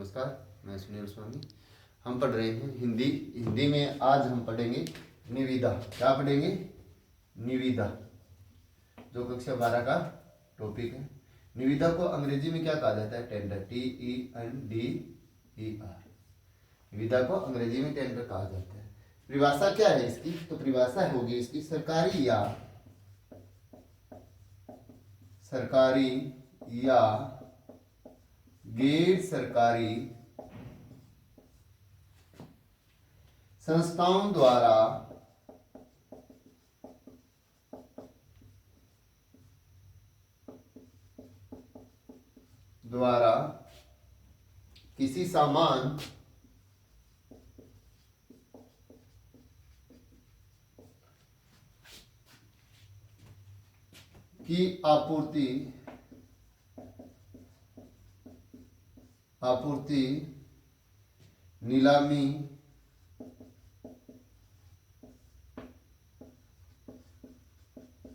नमस्कार, मैं सुनील स्वामी। हम पढ़ रहे हैं हिंदी में आज हम पढ़ेंगे निविदा। क्या पढ़ेंगे? निविदा, जो कक्षा 12 का टॉपिक है। निविदा को अंग्रेजी में क्या कहा जाता है? Tender, TENDER। निविदा को अंग्रेजी में टेंडर कहा जाता है। परिभाषा क्या है इसकी? तो परिभाषा होगी इसकी सरकारी या गैर सरकारी संस्थाओं द्वारा किसी सामान की आपूर्ति नीलामी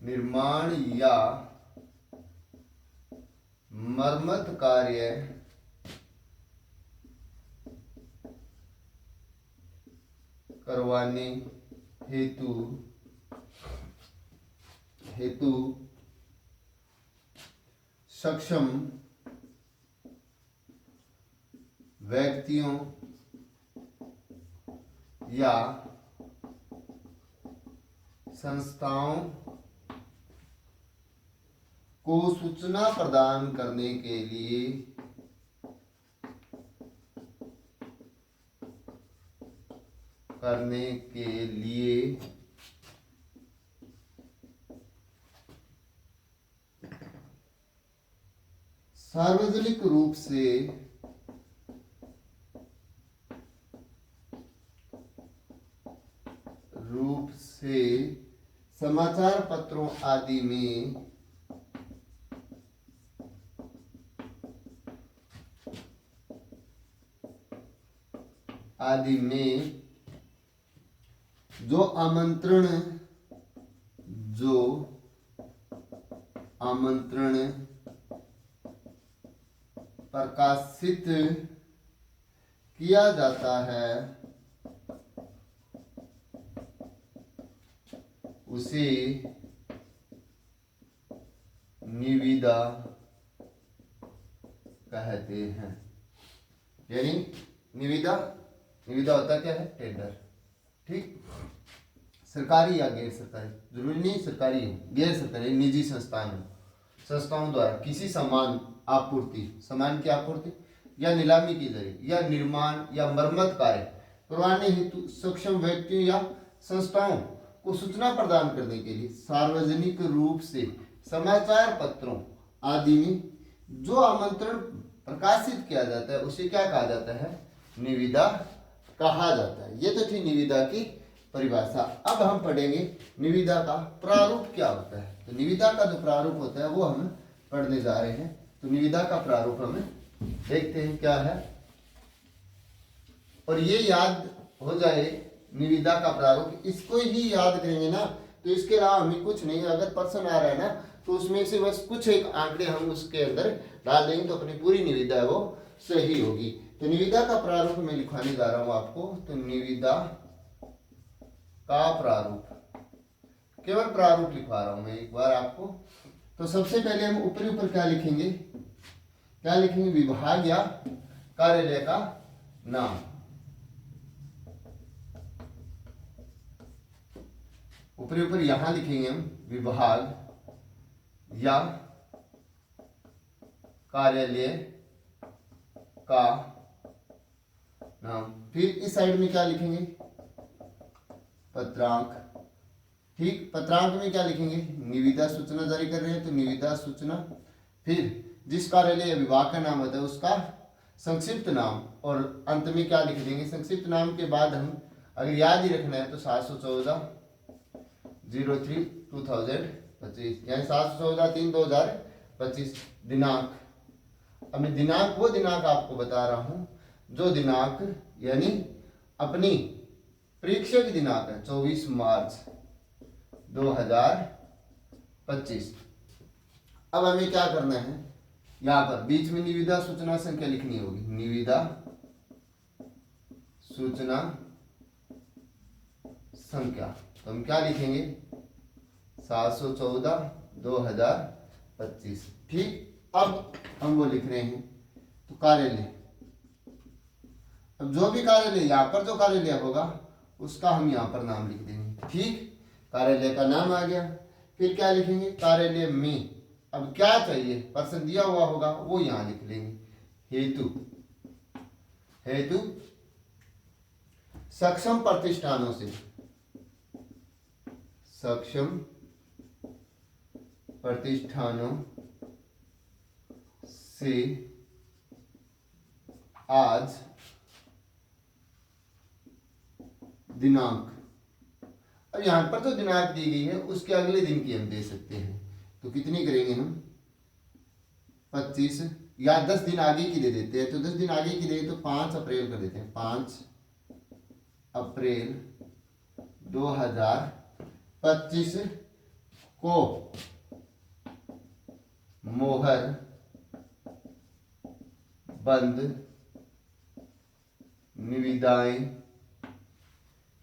निर्माण या मरम्मत कार्य करवाने हेतु सक्षम व्यक्तियों या संस्थाओं को सूचना प्रदान करने के लिए सार्वजनिक रूप से समाचार पत्रों आदि में जो आमंत्रण प्रकाशित किया जाता है उसे निविदा कहते हैं। यानी निविदा होता क्या है? टेंडर। ठीक, सरकारी या गैर सरकारी, जरूरी नहीं सरकारी है, गैर सरकारी निजी संस्थाओं द्वारा किसी सामान की आपूर्ति या नीलामी के जरिए या निर्माण या मरम्मत कार्य करवाने हेतु सक्षम व्यक्तियों या संस्थाओं को सूचना प्रदान करने के लिए सार्वजनिक रूप से समाचार पत्रों आदि में जो आमंत्रण प्रकाशित किया जाता है उसे क्या कहा जाता है? निविदा कहा जाता है। ये तो थी निविदा की परिभाषा। अब हम पढ़ेंगे निविदा का प्रारूप क्या होता है। तो निविदा का जो प्रारूप होता है वो हम पढ़ने जा रहे हैं। तो निविदा का प्रारूप हमें देखते हैं क्या है, और ये याद हो जाए निविदा का प्रारूप, इसको ही याद करेंगे ना तो इसके अलावा हमें कुछ नहीं। अगर प्रश्न आ रहा है ना तो उसमें से बस कुछ एक आंकड़े हम उसके अंदर डाल देंगे तो अपनी पूरी निविदा है वो सही होगी। तो निविदा का प्रारूप मैं लिखवाने जा रहा हूं आपको। तो निविदा का प्रारूप, केवल प्रारूप लिखवा रहा हूं मैं एक बार आपको। तो सबसे पहले हम ऊपर क्या लिखेंगे? विभाग या कार्यालय का नाम। ऊपर यहां लिखेंगे हम विभाग या कार्यालय का नाम। फिर इस साइड में क्या लिखेंगे? पत्रांक। ठीक, पत्रांक में क्या लिखेंगे? निविदा सूचना जारी कर रहे हैं तो निविदा सूचना। फिर जिस कार्यालय या विभाग का नाम होता है उसका संक्षिप्त नाम, और अंत में क्या लिख देंगे? संक्षिप्त नाम के बाद हम अगर याद ही रखना है तो 714/03/2025, यानी 714/3/2025। दिनांक, अब मैं वो दिनांक आपको बता रहा हूं जो दिनांक यानी अपनी परीक्षा की दिनांक है 24 मार्च 2025। अब हमें क्या करना है? यहाँ पर बीच में निविदा सूचना संख्या लिखनी होगी, निविदा सूचना संख्या। तो हम क्या लिखेंगे, 714/2025। ठीक, अब हम वो लिख रहे हैं। तो कार्यालय, अब जो भी कार्यालय यहाँ पर जो कार्यालय होगा उसका हम यहाँ पर नाम लिख देंगे। ठीक, कार्यालय का नाम आ गया। फिर क्या लिखेंगे, कार्यालय में अब क्या चाहिए, पर्सन दिया हुआ होगा वो यहाँ लिख लेंगे। हेतु, हेतु सक्षम प्रतिष्ठानों से, सक्षम प्रतिष्ठानों से आज दिनांक। अब यहां पर जो दिनांक दी गई है उसके अगले दिन की हम दे सकते हैं। तो कितनी करेंगे हम, 25, या 10 दिन आगे की दे देते हैं। तो 10 दिन आगे की दे तो 5 अप्रैल कर देते हैं। 5 अप्रैल 2025 को मोहर बंद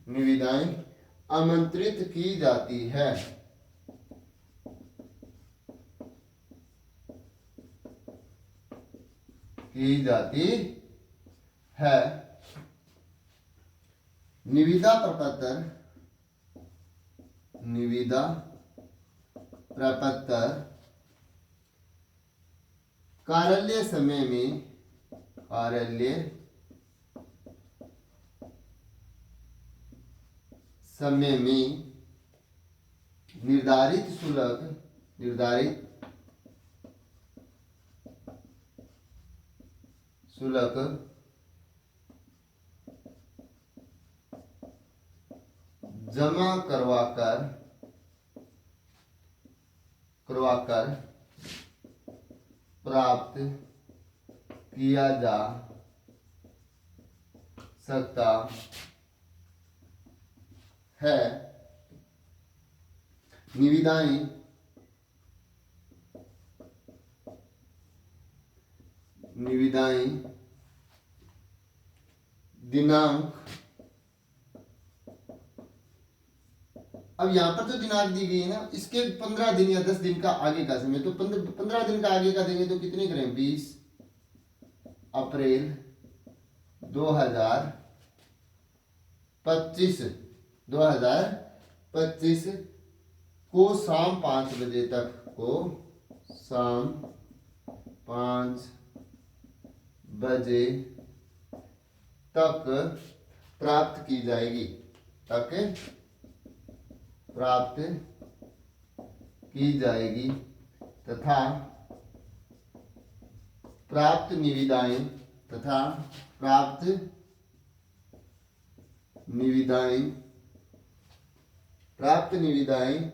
निविदाएं आमंत्रित की जाती है। निविदा प्रपत्र कार्यालय समय में निर्धारित शुल्क जमा करवाकर प्राप्त किया जा सकता है। निविदाएं दिनांक, अब यहाँ पर जो दिनांक दी गई है ना इसके 15 दिन या 10 दिन का आगे का समय। तो 15 दिन का आगे का देंगे तो कितने करें, 20 अप्रैल 2025 को शाम 5 बजे तक प्राप्त की जाएगी, तथा प्राप्त निविदाएं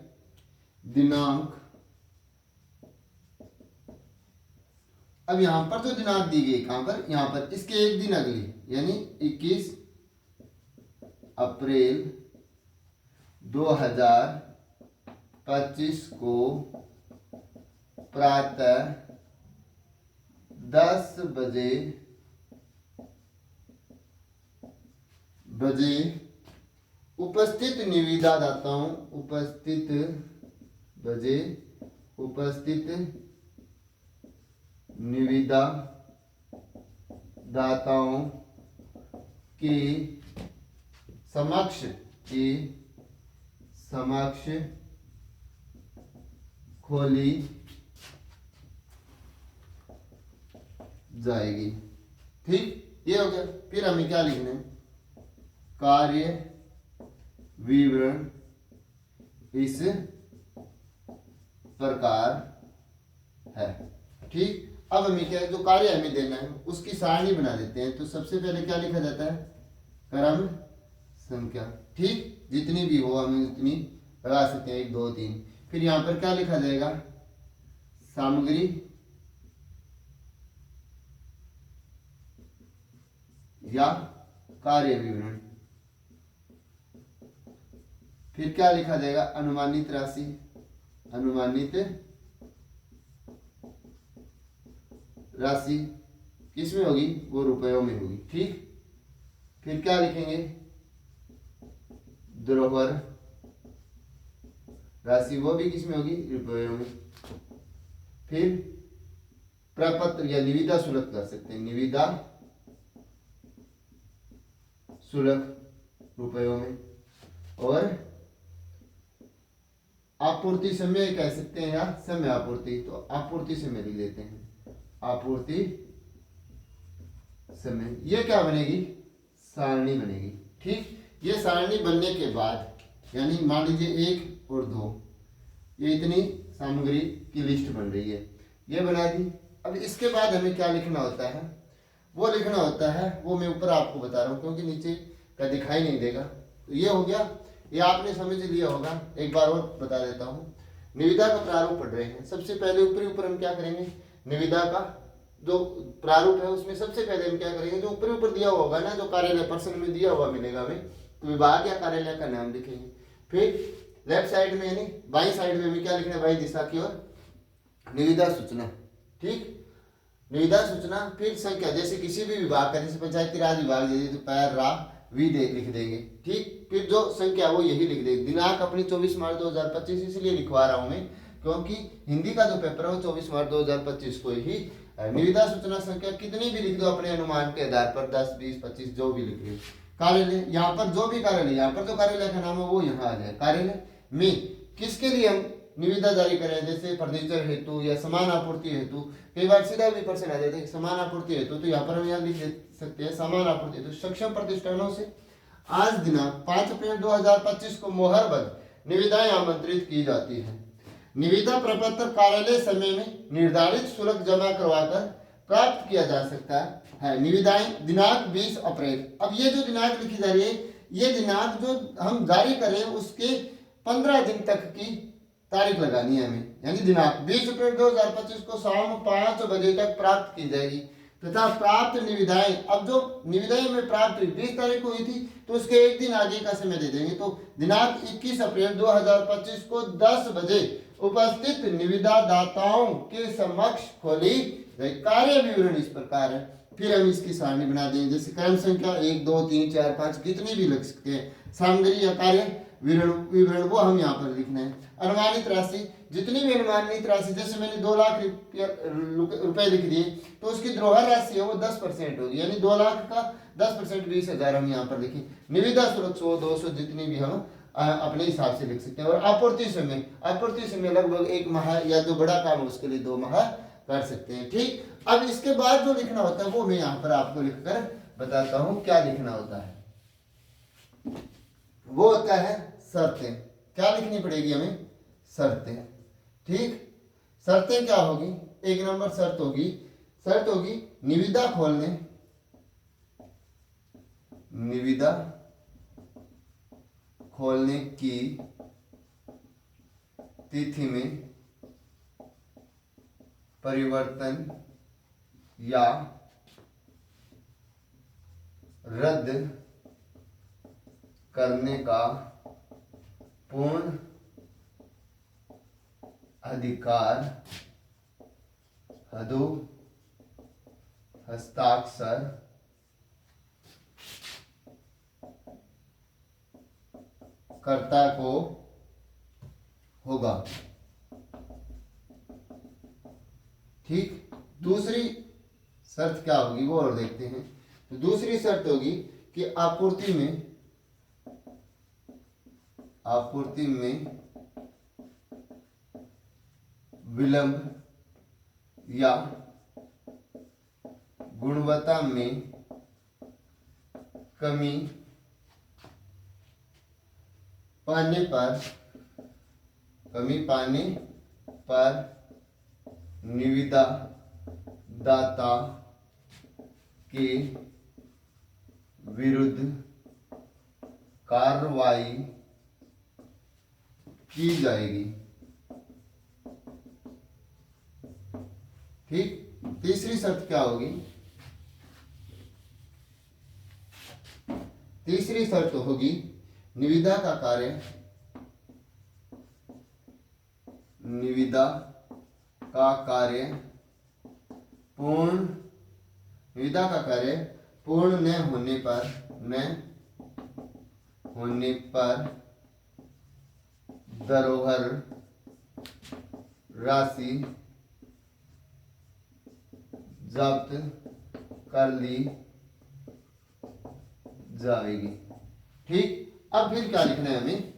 दिनांक। अब यहां पर जो दिनांक दी गई कहां पर, यहां पर इसके एक दिन अगले यानी 21 अप्रैल 2025 को प्रातः 10 बजे उपस्थित निविदाताओं के समक्ष खोली जाएगी। ठीक, ये हो गया। फिर हमें क्या लिखना है, कार्य विवरण इस प्रकार है। ठीक, अब हमें क्या है, जो कार्य हमें देना है उसकी सारणी बना देते हैं। तो सबसे पहले क्या लिखा जाता है, क्रम संख्या। ठीक, जितनी भी हो हम उतनी लगा सकते हैं, 1 2 3। फिर यहाँ पर क्या लिखा जाएगा, सामग्री या कार्य विवरण। फिर क्या लिखा जाएगा, अनुमानित राशि राशि किस में होगी, वो रुपयों में होगी। ठीक, फिर क्या लिखेंगे, धरोहर राशि वो भी किस में होगी, रुपयों में। फिर प्रपत्र या निविदा शुल्क कर सकते हैं, निविदा शुल्क रुपयों में। और आपूर्ति समय कह सकते हैं या समय आपूर्ति, तो आपूर्ति समय लिख देते हैं, आपूर्ति समय। ये क्या बनेगी, सारणी बनेगी। ठीक, ये सारणी बनने के बाद यानी मान लीजिए 1 और 2, ये इतनी सामग्री की लिस्ट बन रही है, ये बना दी। अब इसके बाद हमें क्या लिखना होता है, वो लिखना होता है, वो मैं ऊपर आपको बता रहा हूँ क्योंकि नीचे का दिखाई नहीं देगा। तो ये हो गया, ये आपने समझ लिया होगा। एक बार और बता देता हूँ, निविदा का प्रारूप पढ़ रहे हैं। सबसे पहले ऊपर हम क्या करेंगे, निविदा का जो प्रारूप है उसमें सबसे पहले हम क्या करेंगे, जो ऊपर दिया हुआ होगा ना, जो कार्यालय पर्सन में दिया हुआ मिलेगा हमें, तो विभाग या कार्यालय का नाम लिखेंगे। फिर लेफ्ट साइड में यानी बाई साइड में हमें क्या लिखना है, बाई दिशा की ओर निविदा सूचना। ठीक, निविदा सूचना। फिर संख्या, जैसे किसी भी विभाग का, जैसे पंचायती राज विभाग दे तो पैर रा वी दे लिख देंगे। ठीक, फिर जो संख्या वो यही लिख देंगे। दिनांक अपनी 24 मार्च 2025 इसलिए लिखवा रहा हूं मैं क्योंकि हिंदी का जो पेपर है वो 24 मार्च 2025 को ही। निविदा सूचना संख्या कितनी भी लिख दो अपने अनुमान के आधार पर, 10 20 25 जो भी लिख लो। कार्यालय, यहाँ पर जो भी कार्यालय, यहाँ पर जो कार्यालय का नाम है वो यहाँ आ जाए। कार्यालय में किसके लिए हम निविदा जारी करें, जैसे फर्नीचर हेतु या सामान आपूर्ति हेतु, कई बार सीधा भी प्रश्न आ जाता है सामान आपूर्ति हेतु, तो यहाँ पर हम यहाँ लिख सकते हैं सामान आपूर्ति हेतु सक्षम प्रतिष्ठानों से आज दिनांक 5 अप्रैल 2025 को मोहरबंद निविदाएं आमंत्रित की जाती है। निविदा प्रपत्र कार्यालय समय में निर्धारित शुल्क जमा करवाकर प्राप्त किया जा सकता है। निविदाएं दिनांक 20 अप्रैल। अब ये जो दिनांक लिखी जा रही है, ये दिनांक जो हम जारी करें उसके 15 दिन तक की तारीख लगानी है हमें, यानी दिनांक 20 अप्रैल 2025 को शाम 5 बजे तक प्राप्त की जाएगी तथा प्राप्त निविदाएं, अब जो निविदाएं में प्राप्त हुई 20 तारीख को हुई थी तो उसके एक दिन आगे का समय दे देंगे। तो दिनांक 21 अप्रैल 2025 को 10 बजे उपस्थित निविदा दाताओं के समक्ष खोली गई। कार्य विवरण इस प्रकार है। फिर हम इसकी सारणी बना देंगे, जैसे क्रम संख्या 1 2 3 4 5 कितनी भी लग सकते हैं। सामग्री या कार्य विवरण वो हम यहाँ पर लिखना है। अनुमानित राशि, जितनी भी अनुमानित राशि, जैसे मैंने 2 लाख रुपए लिख दिए तो उसकी धरोहर राशि है वो 10% होगी, यानी 2 लाख का 10% 20,000 हम यहाँ पर लिखें। निविदा शुल्क 100 200 जितनी भी हम अपने हिसाब से लिख सकते हैं। और आपूर्ति समय लगभग 1 माह या जो बड़ा काम है उसके लिए 2 माह कर सकते हैं। ठीक, अब इसके बाद जो लिखना होता है वो मैं यहाँ पर आपको लिखकर बताता हूँ क्या लिखना होता है। वो होता है शर्तें। क्या लिखनी पड़ेगी हमें, शर्तें। ठीक, शर्तें क्या होगी, 1 नंबर शर्त होगी निविदा खोलने की तिथि में परिवर्तन या रद्द करने का पूर्ण अधिकार हस्ताक्षर कर्ता को होगा। ठीक, दूसरी शर्त क्या होगी वो और देखते हैं। तो दूसरी शर्त होगी कि आपूर्ति में विलंब या गुणवत्ता में कमी पाने पर निविदा दाता के विरुद्ध कार्रवाई की जाएगी। ठीक, तीसरी शर्त क्या होगी, तीसरी शर्त होगी निविदा का कार्य पूर्ण निविदा का कार्य पूर्ण न होने पर धरोहर राशि जब्त कर ली जाएगी। ठीक, अब फिर क्या लिखना है हमें,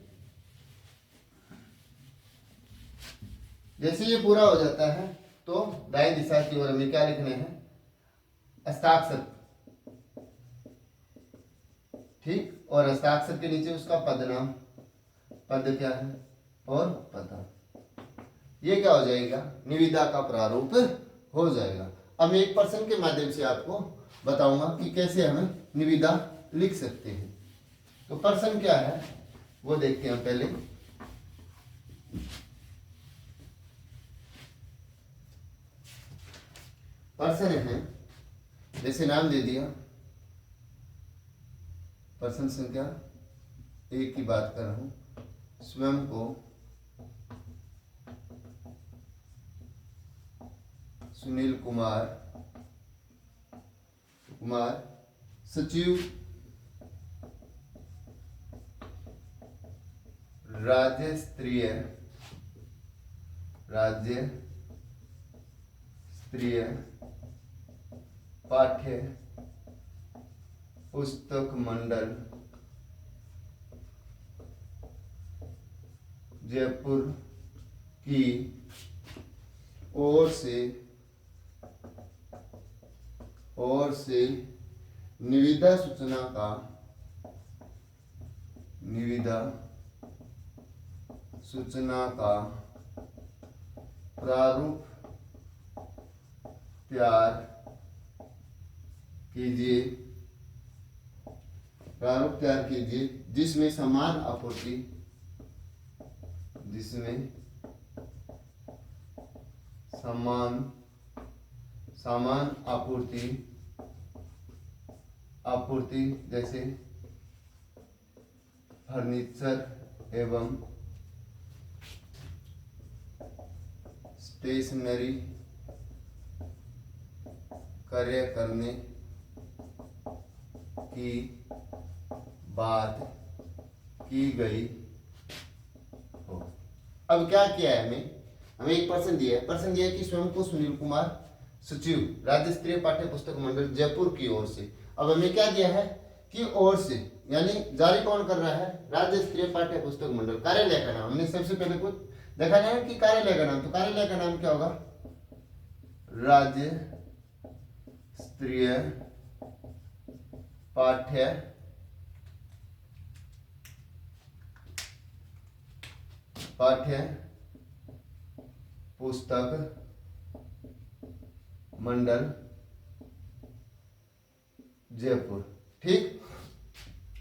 जैसे ये पूरा हो जाता है तो दाएं दिशा की ओर हमें क्या लिखने हैं, हस्ताक्षर। ठीक, और हस्ताक्षर के नीचे उसका पद नाम, पद क्या है और पता। ये क्या हो जाएगा, निविदा का प्रारूप हो जाएगा। अब मैं एक प्रश्न के माध्यम से आपको बताऊंगा कि कैसे हम निविदा लिख सकते हैं। तो प्रश्न क्या है वो देखते हैं पहले। प्रश्न है, जैसे नाम दे दिया, प्रश्न संख्या 1 की बात कर रहा हूं, स्वयं को सुनील कुमार सचिव राज्य स्तरीय पाठ्य पुस्तक मंडल जयपुर की ओर से निविदा सूचना का प्रारूप तैयार कीजिए, जिसमें समान आपूर्ति जैसे फर्नीचर एवं स्टेशनरी कार्य करने की बात की गई हो। अब क्या किया है हमें एक प्रश्न दिया है। प्रश्न दिया है कि स्वयं को सुनील कुमार सचिव राज्य स्तरीय पाठ्य पुस्तक मंडल जयपुर की ओर से। अब हमें क्या दिया है कि ओर से, यानी जारी कौन कर रहा है, राज्य स्तरीय पाठ्य पुस्तक मंडल। कार्यालय का नाम हमने सबसे पहले कुछ देखा जाए कि कार्यालय का नाम, तो कार्यालय का नाम क्या होगा, राज्य स्तरीय पाठ्य पुस्तक मंडल जयपुर। ठीक,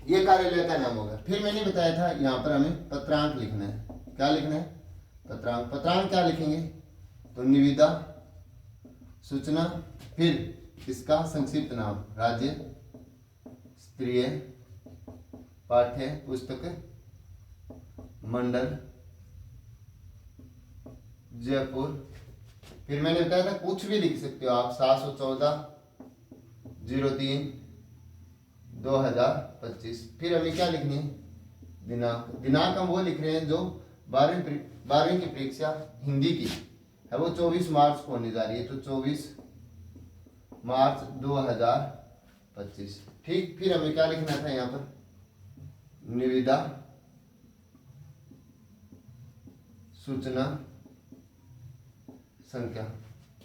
ये कार्यालय का नाम होगा। फिर मैंने बताया था यहाँ पर हमें पत्रांक लिखना है। क्या लिखना है, पत्रांक क्या लिखेंगे, तो निविदा सूचना, फिर इसका संक्षिप्त नाम राज्य स्तरीय पाठ्य पुस्तक मंडल जयपुर। फिर मैंने बताया था कुछ भी लिख सकते हो आप, 714/03/2025। फिर हमें क्या लिखनी है, दिनांक हम वो लिख रहे हैं जो 12वीं की परीक्षा हिंदी की है, वो 24 मार्च को होने जा रही है, तो 24 मार्च 2025। ठीक, फिर हमें क्या लिखना था यहाँ पर, निविदा सूचना संख्या,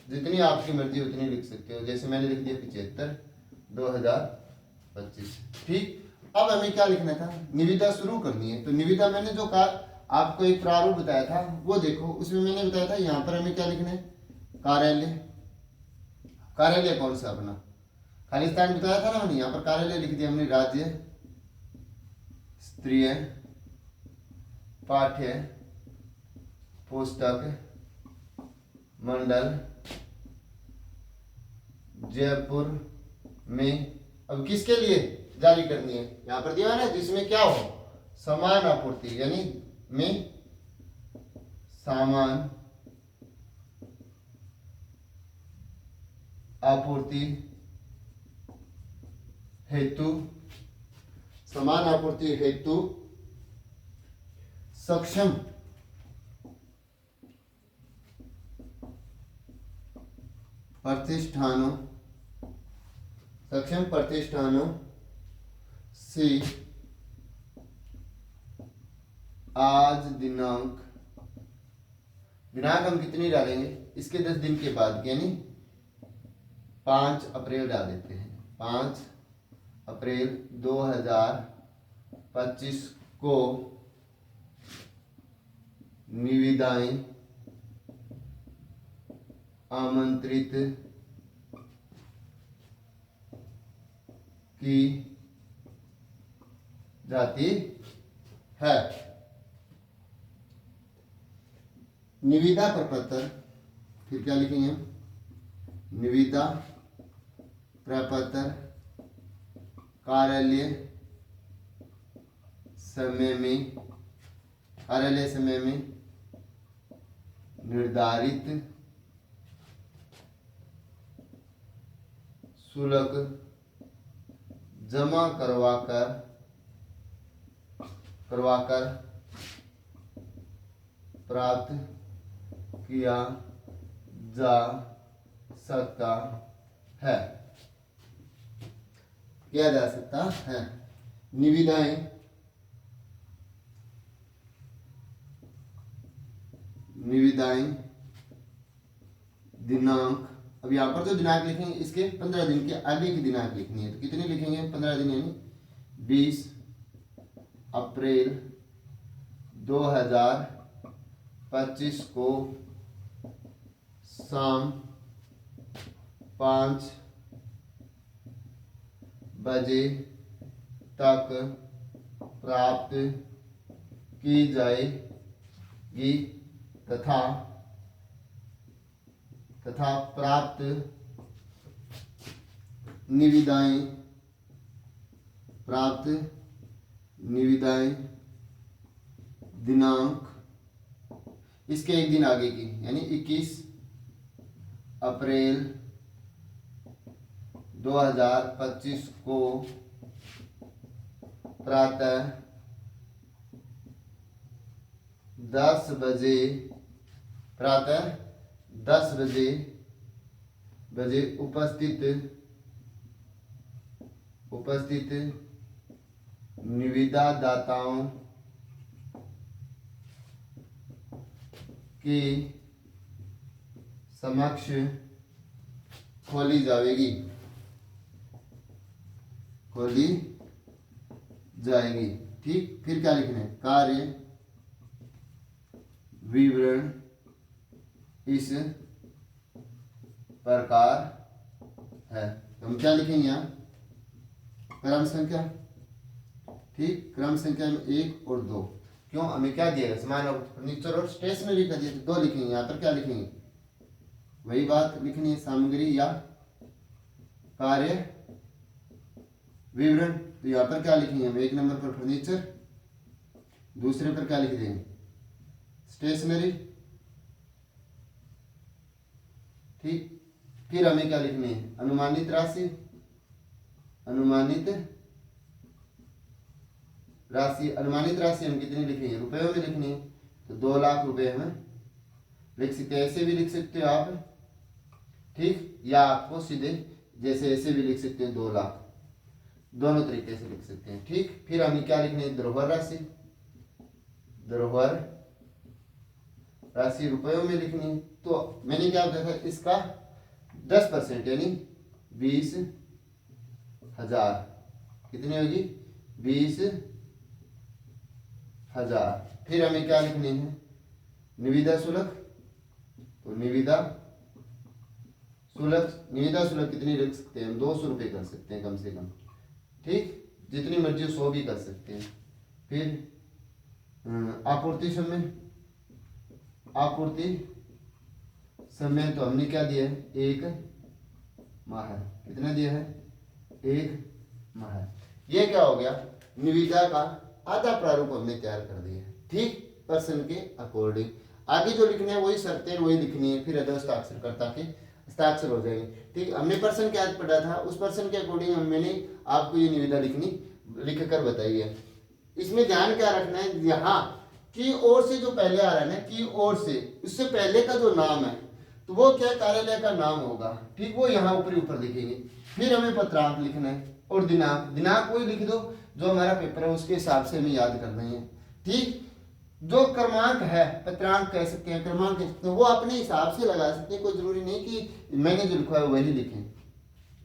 जितनी आपकी मर्जी उतनी लिख सकते हो। जैसे मैंने लिख दिया 75/2025। ठीक, अब हमें क्या लिखना था, निविदा शुरू करनी है। तो निविदा मैंने जो आपको एक प्रारूप बताया था वो देखो, उसमें मैंने बताया था यहाँ पर हमें क्या लिखना है, कार्यालय कौन सा अपना, खालिस्तान बताया था ना मैंने, यहाँ पर कार्यालय लिख दिया हमने, राज्य स्तरीय पाठ्य पुस्तक मंडल जयपुर में। अब किसके लिए जारी करनी है, यहाँ पर दिया है ना, जिसमें क्या हो, समान आपूर्ति, यानी में सामान आपूर्ति हेतु, समान आपूर्ति हेतु सक्षम प्रतिष्ठानों से आज दिनांक हम कितनी डालेंगे इसके 10 दिन के बाद, यानी 5 अप्रैल डाल देते हैं। 5 अप्रैल 2025 को निविदाएं आमंत्रित की जाती है। निविदा प्रपत्र, फिर क्या लिखेंगे? निविदा प्रपत्र कार्यालय समय में निर्धारित शुल्क जमा करवाकर प्राप्त किया जा सकता है। निविदाएं दिनांक, अब यहाँ पर जो दिनांक लिखेंगे इसके 15 दिन के आगे की दिनांक लिखनी है, तो कितनी लिखेंगे? 15 दिन, यानी 20 अप्रैल 2025 को शाम 5 बजे तक प्राप्त की जाएगी तथा प्राप्त निविदाएं दिनांक इसके एक दिन आगे की, यानी 21 अप्रैल 2025 को प्रातः 10 बजे उपस्थित निविदादाताओं के समक्ष खोली जाएगी। ठीक, फिर क्या लिखना है? कार्य विवरण इस प्रकार है। तो हम क्या लिखेंगे यहाँ? क्रम संख्या, ठीक, क्रम संख्या में 1 और 2। क्यों? हमें क्या दिया? सामान फर्नीचर और स्टेशनरी का दिया, तो 2 लिखेंगे। यहाँ पर क्या लिखेंगे? वही बात लिखनी है, सामग्री या कार्य विवरण। तो यहाँ पर क्या लिखेंगे हम? 1 नंबर पर फर्नीचर, दूसरे पर क्या लिख देंगे? स्टेशनरी। ठीक, फिर हमें क्या लिखनी है? अनुमानित राशि हम कितनी लिखेंगे? रुपयों में लिखनी है, तो 2 लाख रुपए हमें लिख सकते हैं। ऐसे भी लिख सकते हो आप, ठीक, या आपको सीधे जैसे ऐसे भी लिख सकते हैं 2 लाख, दोनों तरीके से लिख सकते हैं। ठीक, फिर हमें क्या लिखनी है? धरोहर राशि रुपयों में लिखनी है। तो मैंने क्या देखा, इसका 10% यानी 20,000 कितनी होगी? 20,000। फिर हमें क्या लिखनी है? निविदा शुल्क। तो निविदा शुल्क कितनी रख सकते हैं? 200 रुपये कर सकते हैं कम से कम। ठीक, जितनी मर्जी 100 भी कर सकते हैं। फिर आपूर्ति समय तो हमने क्या दिया है? 1 माह। कितना दिया है? 1 माह। ये क्या हो गया? निविदा का आधा प्रारूप हमने तैयार कर दिया है। ठीक, प्रश्न के अकॉर्डिंग। आगे जो लिखना है वही शर्तें वही लिखनी है, फिर हस्ताक्षरकर्ता के हस्ताक्षर हो जाएंगे। ठीक, हमने पर्सन क्या पढ़ा था, उस पर्सन के अकॉर्डिंग मैंने आपको ये निविदा लिख कर बताई है। इसमें ध्यान क्या रखना है, यहाँ की ओर से जो पहले आ रहा है ना, की ओर से, उससे पहले का जो नाम है तो वो क्या कार्यालय का नाम होगा। ठीक, वो यहाँ ऊपर लिखेंगे। फिर हमें पत्रांक लिखना है और दिनांक वही लिख दो जो हमारा पेपर है, उसके हिसाब से हमें याद करना है। ठीक, जो क्रमांक है, पत्रांक कह सकते हैं, क्रमांक कह सकते हैं, वो अपने हिसाब से लगा सकते हैं, कोई जरूरी नहीं कि मैंने जो लिखा है वही लिखें।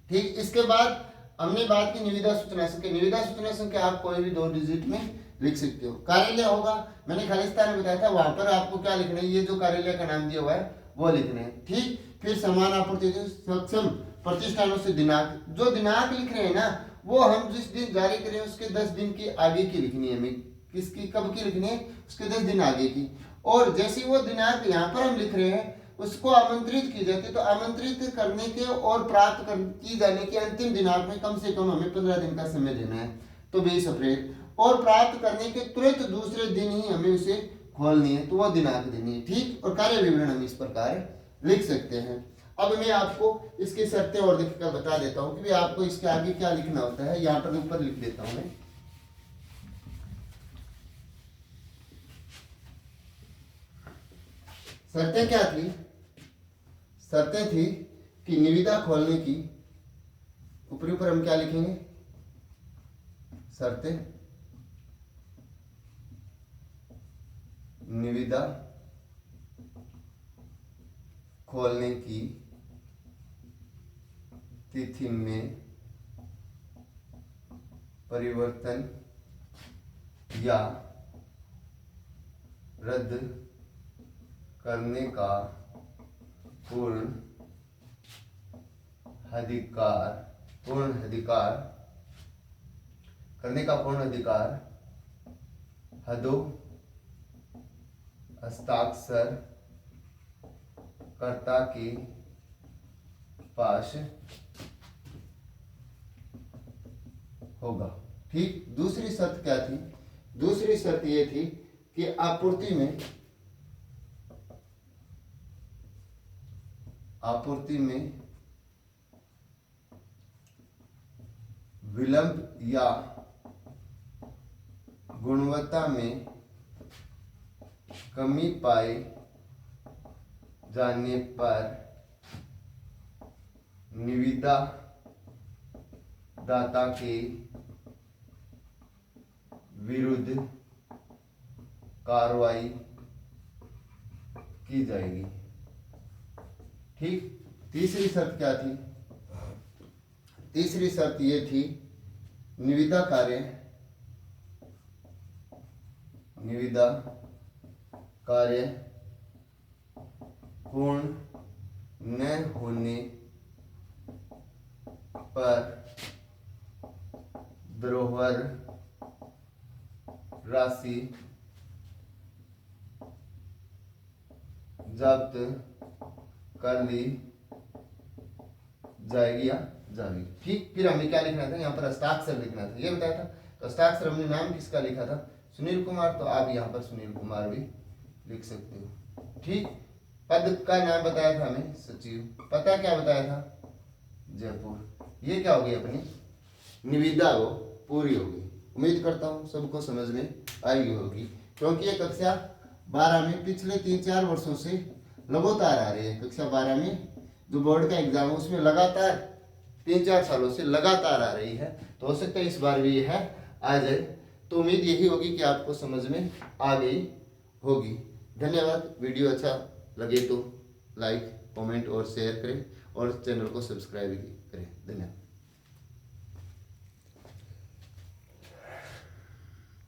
ठीक, इसके बाद हमने बात की निविदा सूचना संख्या। निविदा सूचना संख्या आप कोई भी 2 डिजिट में लिख सकते हो। कार्यालय होगा, मैंने खालिस्तान में बताया था, वहां पर आपको क्या लिखना है, ये जो कार्यालय का नाम दिया हुआ है वो लिखना है। ठीक, फिर समान आपूर्ति सक्षम प्रतिष्ठानों से दिनांक, जो दिनांक लिख रहे हैं ना, वो हम जिस दिन जारी करें उसके 10 दिन की आगे की लिखनी है। हमें किसकी, कब की लिखनी है, उसके 10 दिन आगे की। और जैसे वो दिनांक यहाँ पर हम लिख रहे हैं उसको आमंत्रित की जाती है, तो आमंत्रित करने के और प्राप्त की जाने के अंतिम दिनांक में कम से कम हमें 15 दिन का समय देना है, तो 20 अप्रैल। और प्राप्त करने के तुरंत दूसरे दिन ही हमें उसे खोलनी है, तो वो दिनांक देनी है। ठीक, और कार्य विवरण हम इस प्रकार लिख सकते हैं। अब मैं आपको इसकी शर्तें और लिखकर बता देता हूँ कि आपको इसके आगे क्या लिखना होता है। यहाँ पर ऊपर लिख देता हूँ मैं। शर्तें क्या थी, शर्तें थी कि निविदा खोलने की, ऊपर हम क्या लिखेंगे, शर्तें, निविदा खोलने की तिथि में परिवर्तन या रद्द करने का पूर्ण अधिकार हस्ताक्षर कर्ता के पास होगा। ठीक, दूसरी शर्त क्या थी, दूसरी शर्त यह थी कि आपूर्ति में विलंब या गुणवत्ता में कमी पाए जाने पर निविदा दाता के विरुद्ध कार्रवाई की जाएगी। ठीक, तीसरी शर्त क्या थी, तीसरी शर्त यह थी निविदा कार्य पूर्ण न होने पर धरोहर राशि जब्त कर ली जाएगी या जाएगी। ठीक, फिर हमें क्या लिखना था, यहाँ पर हस्ताक्षर लिखना था, ये बताया था। तो हस्ताक्षर हमने नाम किसका लिखा था, सुनील कुमार, तो आप यहाँ पर सुनील कुमार भी लिख सकते हो। ठीक, पद का नाम बताया था हमें सचिव, पता क्या बताया था, जयपुर। ये क्या होगी, अपनी निविदा वो पूरी होगी। उम्मीद करता हूँ सबको समझ में आई होगी, क्योंकि ये कक्षा 12 में पिछले 3-4 वर्षों से लगातार आ रही है। कक्षा 12 में जो बोर्ड का एग्जाम है उसमें लगातार 3-4 सालों से लगातार आ रही है, तो हो सकता है इस बार भी यह आ जाए। तो उम्मीद यही होगी कि आपको समझ में आ गई होगी। धन्यवाद। वीडियो अच्छा लगे तो लाइक, कमेंट और शेयर करें और चैनल को सब्सक्राइब करें। धन्यवाद।